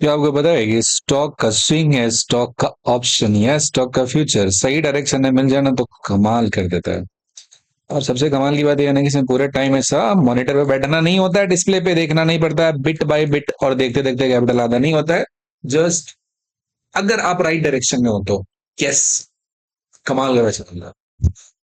क्या आपको पता है कि स्टॉक का स्विंग है, स्टॉक का ऑप्शन या स्टॉक का फ्यूचर सही डायरेक्शन में मिल जाना तो कमाल कर देता है। और सबसे कमाल की बात यह है ना कि इसमें पूरे टाइम ऐसा मॉनिटर पे बैठना नहीं होता है, डिस्प्ले पे देखना नहीं पड़ता है बिट बाय बिट और देखते देखते कैपिटल आधा नहीं होता है। जस्ट अगर आप राइट डायरेक्शन में हो तो यस, कमाल का वैसा बंदा।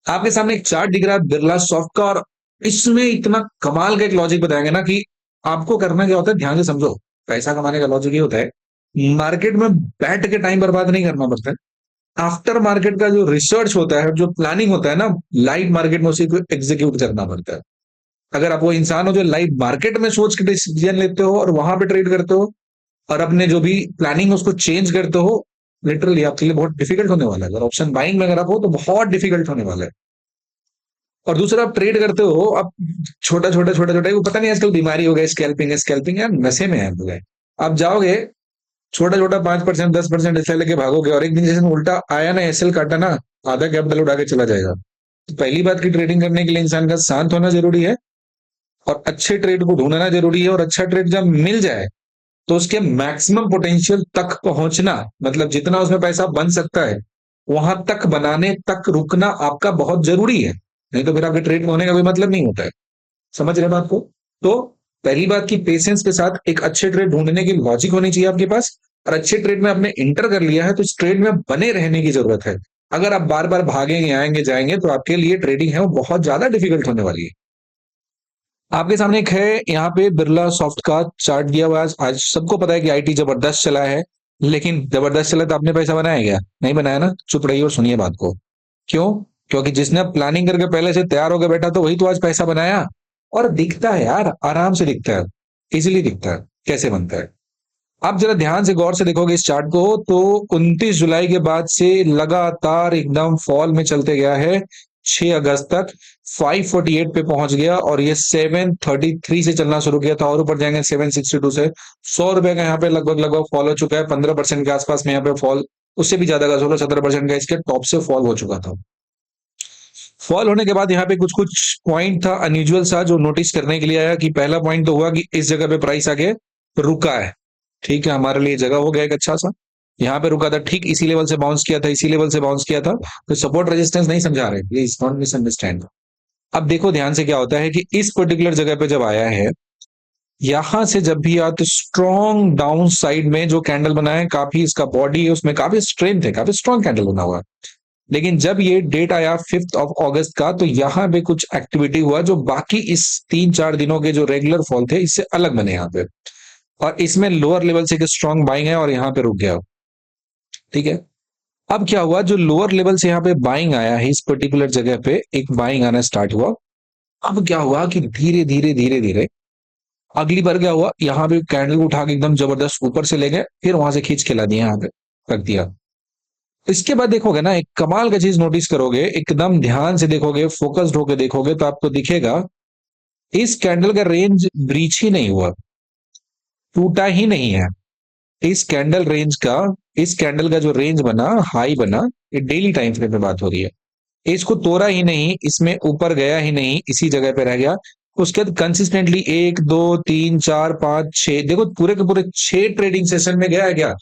आपके सामने एक चार्ट दिख रहा है बिरला सॉफ्ट का, और इसमें इतना कमाल का एक लॉजिक बताएंगे ना कि आपको करना क्या होता है, ध्यान से समझो। पैसा कमाने का लॉजिक ये होता है, मार्केट में बैठ के टाइम बर्बाद नहीं करना पड़ता है। आफ्टर मार्केट का जो रिसर्च होता है, जो प्लानिंग होता है ना, लाइव मार्केट में उसी को एग्जीक्यूट करना पड़ता है। अगर आप वो इंसान हो जो लाइव मार्केट में सोच के डिसीजन लेते हो और वहां पे ट्रेड करते हो, और अपने जो भी प्लानिंग है उसको चेंज करते हो, लिटरली आपके लिए बहुत डिफिकल्ट होने वाला है। अगर ऑप्शन बाइंग में अगर आप हो तो बहुत डिफिकल्ट होने वाला है। और दूसरा, आप ट्रेड करते हो, आप छोटा छोटा छोटा छोटा, वो पता नहीं आजकल बीमारी हो गई स्कैल्पिंग है, स्कैल्पिंग यार नशे में है हम लोग। आप जाओगे छोटा छोटा 5% 10% ऐसा लेके भागोगे, और एक दिन जैसे उल्टा आया ना, एसएल काटा ना, आधा कैपिटल उड़ा के चला जाएगा। तो पहली बात की, ट्रेडिंग करने के लिए इंसान का शांत होना जरूरी है, और अच्छे ट्रेड को ढूंढना जरूरी है, और अच्छा ट्रेड जब मिल जाए तो उसके मैक्सिमम पोटेंशियल तक पहुंचना, मतलब जितना उसमें पैसा बन सकता है वहां तक बनाने तक रुकना आपका बहुत जरूरी है। नहीं तो फिर आपके ट्रेड में होने का कोई मतलब नहीं होता है। समझ रहे हैं बात को? तो पहली बात की, पेशेंस के साथ एक अच्छे ट्रेड ढूंढने की लॉजिक होनी चाहिए आपके पास। और अच्छे ट्रेड में आपने इंटर कर लिया है तो इस ट्रेड में बने रहने की जरूरत है। अगर आप बार बार भागेंगे आएंगे जाएंगे तो आपके लिए ट्रेडिंग है वो बहुत ज्यादा डिफिकल्ट होने वाली है। आपके सामने एक है यहाँ पे बिरला सॉफ्ट का चार्ट दिया हुआ है। आज सबको पता है कि आईटी जबरदस्त चला है, लेकिन जबरदस्त चला तो आपने पैसा बनाया क्या? नहीं बनाया ना। चुप रहिए और सुनिए बात को। क्यों? क्योंकि जिसने प्लानिंग करके पहले से तैयार होकर बैठा तो वही तो आज पैसा बनाया। और दिखता है यार, आराम से दिखता है, इजीली दिखता है कैसे बनता है। आप जरा ध्यान से गौर से देखोगे इस चार्ट को तो 29 जुलाई के बाद से लगातार एकदम फॉल में चलते गया है। 6 अगस्त तक 548 पे पहुंच गया, और ये 733 से चलना शुरू किया था, और ऊपर जाएंगे 762 से। 100 रुपए का यहाँ पे लगभग लगभग फॉल हो चुका है, 15% के आसपास में यहाँ पे फॉल, उससे भी ज्यादा का 16-17% का इसके टॉप से फॉल हो चुका था। फॉल होने के बाद यहाँ पे कुछ कुछ पॉइंट था अनयूजुअल सा जो नोटिस करने के लिए आया। कि पहला पॉइंट तो हुआ कि इस जगह पे प्राइस आके रुका है। ठीक है, हमारे लिए जगह हो गया एक अच्छा सा। यहाँ पे रुका था, ठीक इसी लेवल से बाउंस किया था, इसी लेवल से बाउंस किया था। तो सपोर्ट रेजिस्टेंस नहीं समझा रहे, प्लीज डोंट मिसअंडरस्टैंड। अब देखो ध्यान से, क्या होता है कि इस पर्टिकुलर जगह पे जब आया है, यहां से जब भी आया तो स्ट्रॉन्ग डाउन साइड में जो कैंडल बना है, काफी इसका बॉडी है उसमें काफी स्ट्रेंथ है, काफी स्ट्रॉन्ग कैंडल बना हुआ है। लेकिन जब ये डेट आया 5 अगस्त का, तो यहाँ पे कुछ एक्टिविटी हुआ जो बाकी इस 3-4 दिनों के जो रेगुलर फॉल थे इससे अलग बने यहाँ पे। और इसमें लोअर लेवल से एक स्ट्रॉन्ग बाइंग है और यहाँ पे रुक गया। ठीक है। अब क्या हुआ, जो लोअर लेवल से यहाँ पे बाइंग आया है, इस पर्टिकुलर जगह पे एक बाइंग आना स्टार्ट हुआ। अब क्या हुआ कि धीरे धीरे धीरे धीरे अगली बार क्या हुआ, यहाँ पे कैंडल को उठा के एकदम जबरदस्त ऊपर से ले गए, फिर वहां से खींच के ला दिया यहाँ पे, रख दिया। इसके बाद देखोगे ना, एक कमाल का चीज नोटिस करोगे, एकदम ध्यान से देखोगे, फोकस्ड होकर देखोगे तो आपको दिखेगा इस कैंडल का रेंज ब्रीच ही नहीं हुआ, टूटा ही नहीं है। इस कैंडल रेंज का, इस कैंडल का जो रेंज बना, हाई बना, ये डेली टाइम फ्रेम में बात हो रही है, इसको तोड़ा ही नहीं, इसमें ऊपर गया ही नहीं, इसी जगह पे रह गया। उसके बाद कंसिस्टेंटली 1 2 3 4 5 6, देखो पूरे के पूरे 6 ट्रेडिंग सेशन में गया है क्या?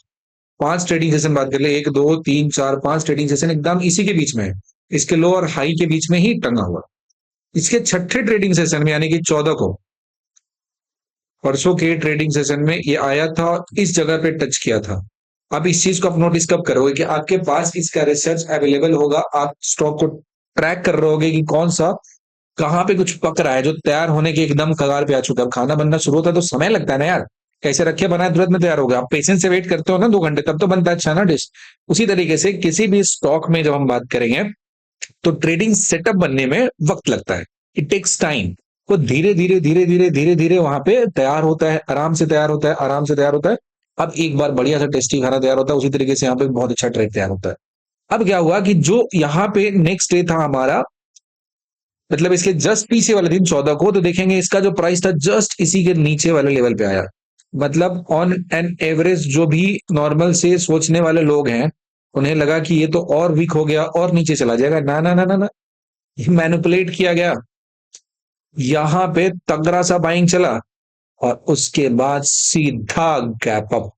5 ट्रेडिंग सेशन बात कर ले, 1 2 3 4 5 ट्रेडिंग सेशन एकदम इसी के बीच में है, इसके लो और हाई के बीच में ही टंगा हुआ। इसके छठे ट्रेडिंग सेशन में यानी कि 14 को, परसों के ट्रेडिंग सेशन में ये आया था, इस जगह पे टच किया था। अब इस चीज को आप नोटिस कब करोगे कि आपके पास इसका रिसर्च अवेलेबल होगा, आप स्टॉक को ट्रैक कर रहे होगे कि कौन सा, कहाँ पे कुछ पक रहा है जो तैयार होने के एकदम कगार पे आ चुका है। खाना बनना शुरू होता है तो समय लगता है ना यार, कैसे रखे बनाए तुरंत में तैयार हो गया। आप पेशेंस से वेट करते हो ना 2 घंटे, तब तो बनता है अच्छा ना डिश। उसी तरीके से किसी भी स्टॉक में जब हम बात करेंगे तो ट्रेडिंग सेटअप बनने में वक्त लगता है, इट टेक्स टाइम। वो धीरे धीरे धीरे धीरे धीरे धीरे वहां पे तैयार होता है, आराम से तैयार होता है, आराम से तैयार होता है। अब एक बार बढ़िया सा टेस्टी खाना तैयार होता है, उसी तरीके से यहाँ पे बहुत अच्छा ट्रेड तैयार होता है। अब क्या हुआ कि जो यहाँ पे नेक्स्ट डे था हमारा, मतलब इसके जस्ट पीछे वाले दिन 14 को, तो देखेंगे इसका जो प्राइस था जस्ट इसी के नीचे वाले लेवल पे आया। मतलब ऑन एन एवरेज जो भी नॉर्मल से सोचने वाले लोग हैं, उन्हें लगा कि ये तो और वीक हो गया और नीचे चला जाएगा। ना ना ना ना ना, ये मैनिपुलेट किया गया। यहां पे तगड़ा सा बाइंग चला, और उसके बाद सीधा गैप अप।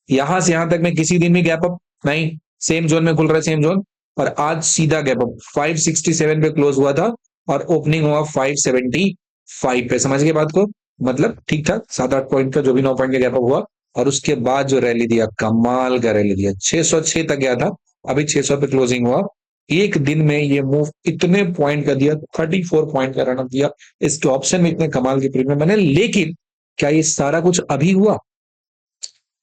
यहां से यहां तक में किसी दिन भी गैप अप नहीं, सेम जोन में खुल रहा है, सेम जोन। और आज सीधा गैप अप 567 पे क्लोज हुआ था और ओपनिंग हुआ 575 पे। समझ गए बात को? मतलब ठीक ठाक 7-8 पॉइंट का, जो भी 9 पॉइंट का गैप अप हुआ। और उसके बाद जो रैली दिया, कमाल का रैली दिया, 606 तक गया था, अभी 600 पे क्लोजिंग हुआ। एक दिन में ये मूव इतने पॉइंट का दिया, 34 पॉइंट का रनअप दिया। इसके ऑप्शन में इतने कमाल के प्रीमियम बने। लेकिन क्या ये सारा कुछ अभी हुआ?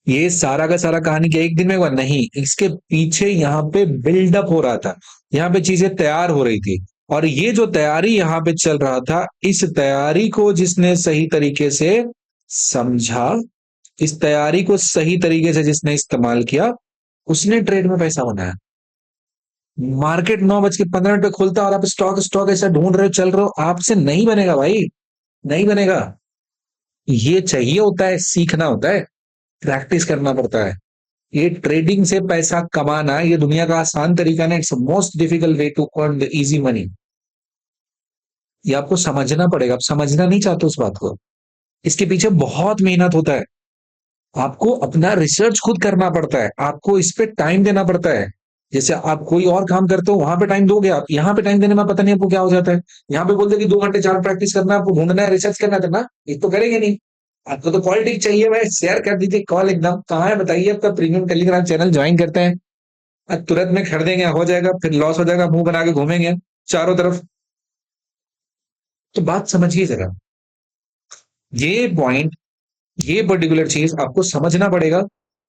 ये सारा का सारा कहानी क्या एक दिन में हुआ? नहीं, इसके पीछे यहाँ पे बिल्डअप हो रहा था, यहाँ पे चीजें तैयार हो रही थी। और ये जो तैयारी यहाँ पे चल रहा था, इस तैयारी को जिसने सही तरीके से समझा, इस तैयारी को सही तरीके से जिसने इस्तेमाल किया, उसने ट्रेड में पैसा बनाया। मार्केट 9:15 पे खुलता है और आप स्टॉक स्टॉक ऐसा ढूंढ रहे हो, चल रहे हो, आपसे नहीं बनेगा भाई, नहीं बनेगा। ये चाहिए होता है, सीखना होता है, प्रैक्टिस करना पड़ता है। ये ट्रेडिंग से पैसा कमाना, ये दुनिया का आसान तरीका नहीं, it's most difficult way to earn the easy money. ये आपको समझना पड़ेगा, आप समझना नहीं चाहते उस बात को। इसके पीछे बहुत मेहनत होता है, आपको अपना रिसर्च खुद करना पड़ता है, आपको इस पे टाइम देना पड़ता है। जैसे आप कोई और काम करते हो, वहां पे टाइम दोगे, आप यहाँ पे टाइम देने में पता नहीं आपको क्या हो जाता है। यहाँ पे बोलते हैं कि 2 घंटे 4 प्रैक्टिस करना है, आपको ढूंढना है, रिसर्च करना है ना, ये तो करेंगे नहीं। आपको तो कॉल टिक चाहिए, भाई शेयर कर दीजिए कॉल, एकदम कहाँ है बताइए, आपका प्रीमियम टेलीग्राम चैनल ज्वाइन करते हैं। तुरंत में खरीदेंगे, हो जाएगा, फिर लॉस हो जाएगा, मुंह बना के घूमेंगे चारों तरफ। तो बात समझिए जरा, ये पॉइंट, ये पर्टिकुलर चीज आपको समझना पड़ेगा,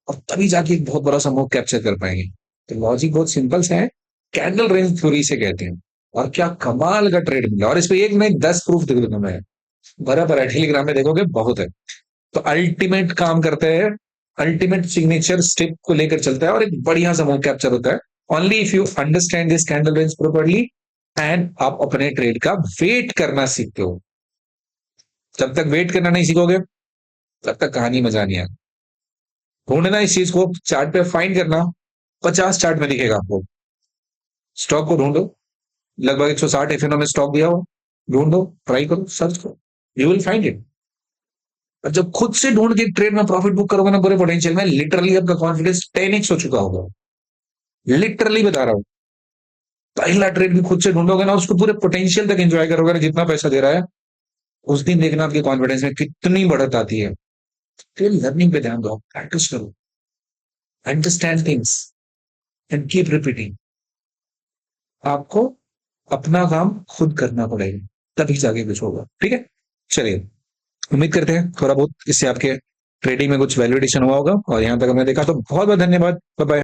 और तभी जाके एक बहुत बड़ा समूह कैप्चर कर पाएंगे। तो लॉजिक बहुत सिंपल सा है, कैंडल रेंज थ्योरी से कहते हैं। और क्या कमाल का ट्रेड मिला, और इस पे एक नहीं 10 प्रूफ दे दूंगा मैं, बराबर है, टेलीग्राम में देखोगे बहुत है। तो अल्टीमेट काम करते हैं, अल्टीमेट सिग्नेचर स्टेप को लेकर चलता है, और एक बढ़िया समूह कैप्चर होता है, only if you understand this candle range properly, and आप अपने ट्रेड का वेट करना सीखते हो। जब तक वेट करना नहीं सीखोगे, तब तक कहानी मजा नहीं आएगी। ढूंढना इस चीज को, चार्ट पे फाइंड करना, 50 चार्ट में दिखेगा आपको। स्टॉक को ढूंढो, लगभग 160 एफएनओ में स्टॉक दिया हो, ढूंढो, ट्राई करो, सर्च करो, यू विल फाइंड इट। और जब खुद से ढूंढ के ट्रेड में प्रॉफिट बुक करोगे ना पूरे पोटेंशियल में, लिटरली आपका कॉन्फिडेंस 10x हो चुका होगा। लिटरली बता रहा हूँ, पहला ट्रेड भी खुद से ढूंढोगे ना, उसको पूरे पोटेंशियल तक एंजॉय करोगे ना, जितना पैसा दे रहा है, उस दिन देखना आपके कॉन्फिडेंस में कितनी बढ़त आती है। फिर लर्निंग पे ध्यान दो, प्रैक्टिस करो, understand things and keep repeating. आपको अपना काम खुद करना पड़ेगा, तभी जाके कुछ होगा। ठीक है, चलिए, उम्मीद करते हैं थोड़ा बहुत इससे आपके ट्रेडिंग में कुछ वैल्यूएडिशन हुआ होगा, और यहाँ तक हमने देखा तो बहुत बहुत धन्यवाद। Bye bye.